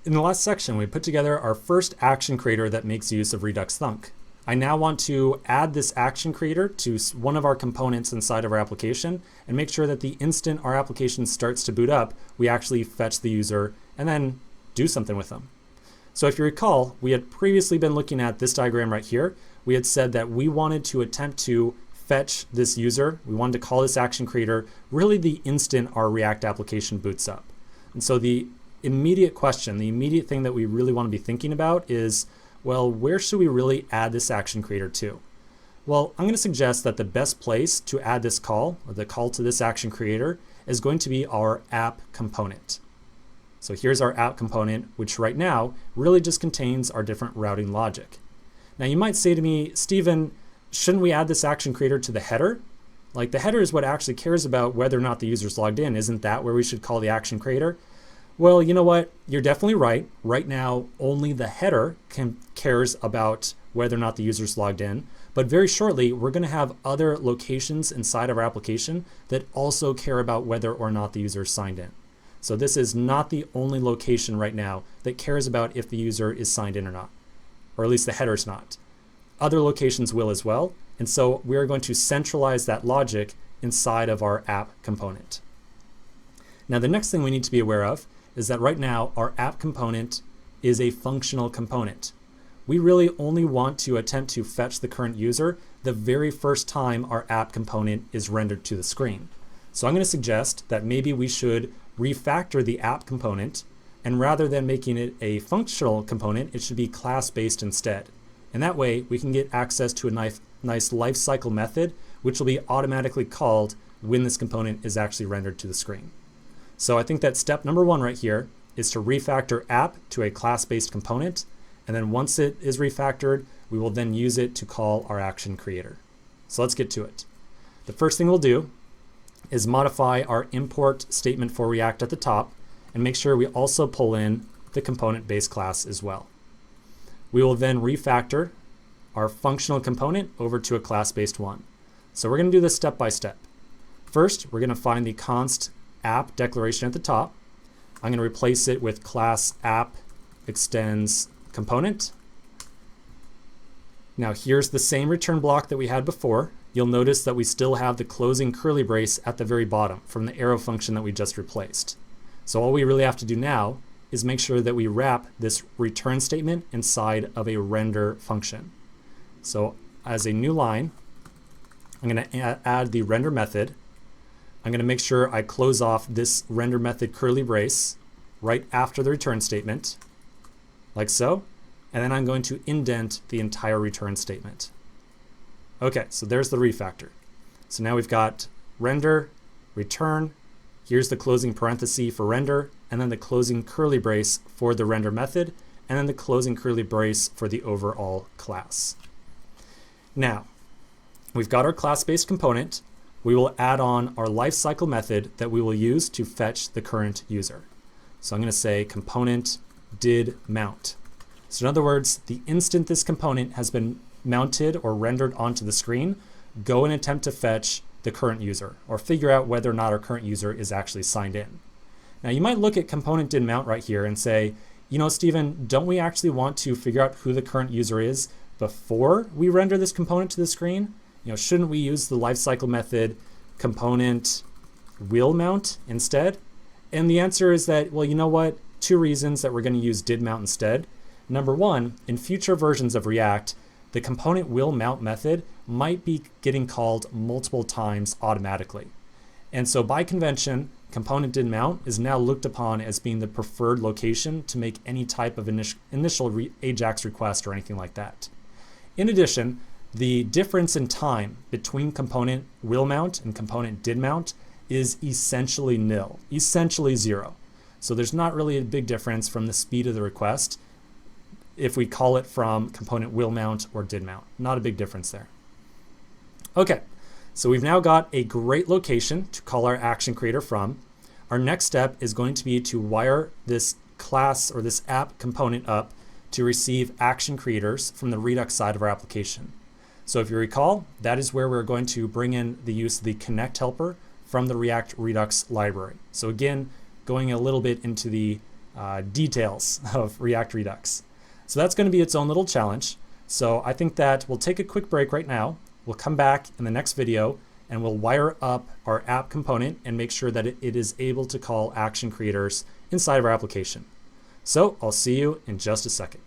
In the last section, we put together our first action creator that makes use of Redux Thunk. I now want to add this action creator to one of our components inside of our application and make sure that the instant our application starts to boot up, we actually fetch the user and then do something with them. So if you recall, we had previously been looking at this diagram right here. We had said that we wanted to attempt to fetch this user. We wanted to call this action creator really the instant our React application boots up. And so the immediate question, the immediate thing that we really want to be thinking about is, well, where should we really add this action creator to? Well, I'm going to suggest that the best place to add this call, or the call to this action creator, is going to be our app component. So here's our app component, which right now really just contains our different routing logic. Now you might say to me, Stephen, shouldn't we add this action creator to the header? Like, the header is what actually cares about whether or not the user's logged in. Isn't that where we should call the action creator? Well, you know what? You're definitely right. Right now, only the header cares about whether or not the user's logged in. But very shortly, we're going to have other locations inside of our application that also care about whether or not the user is signed in. So this is not the only location right now that cares about if the user is signed in or not, or at least the header's not. Other locations will as well. And so we're going to centralize that logic inside of our app component. Now, the next thing we need to be aware of is that right now our app component is a functional component. We really only want to attempt to fetch the current user the very first time our app component is rendered to the screen. So I'm going to suggest that maybe we should refactor the app component, and rather than making it a functional component, it should be class-based instead. And that way we can get access to a nice lifecycle method, which will be automatically called when this component is actually rendered to the screen. So I think that step number one right here is to refactor app to a class-based component. And then once it is refactored, we will then use it to call our action creator. So let's get to it. The first thing we'll do is modify our import statement for React at the top and make sure we also pull in the component base class as well. We will then refactor our functional component over to a class-based one. So we're going to do this step by step. First, we're going to find the const app declaration at the top. I'm going to replace it with class app extends component. Now here's the same return block that we had before. You'll notice that we still have the closing curly brace at the very bottom from the arrow function that we just replaced. So all we really have to do now is make sure that we wrap this return statement inside of a render function. So as a new line, I'm going to add the render method. I'm going to make sure I close off this render method curly brace right after the return statement, like so. And then I'm going to indent the entire return statement. Okay, so there's the refactor. So now we've got render, return, here's the closing parenthesis for render, and then the closing curly brace for the render method, and then the closing curly brace for the overall class. Now, we've got our class-based component. We will add on our lifecycle method that we will use to fetch the current user. So I'm going to say component did mount. So in other words, the instant this component has been mounted or rendered onto the screen, go and attempt to fetch the current user or figure out whether or not our current user is actually signed in. Now you might look at component did mount right here and say, you know, Stephen, don't we actually want to figure out who the current user is before we render this component to the screen? You know, shouldn't we use the lifecycle method component will mount instead? And the answer is that, well, you know what? Two reasons that we're going to use did mount instead. Number one, in future versions of React, the component will mount method might be getting called multiple times automatically. And so by convention, component did mount is now looked upon as being the preferred location to make any type of initial AJAX request or anything like that. In addition, the difference in time between component will mount and component did mount is essentially nil, essentially zero. So there's not really a big difference from the speed of the request if we call it from component will mount or did mount. Not a big difference there. Okay, so we've now got a great location to call our action creator from. Our next step is going to be to wire this class or this app component up to receive action creators from the Redux side of our application. So if you recall, that is where we're going to bring in the use of the connect helper from the React Redux library. So again, going a little bit into the details of React Redux. So that's going to be its own little challenge. So I think that we'll take a quick break right now. We'll come back in the next video and we'll wire up our app component and make sure that it is able to call action creators inside of our application. So I'll see you in just a second.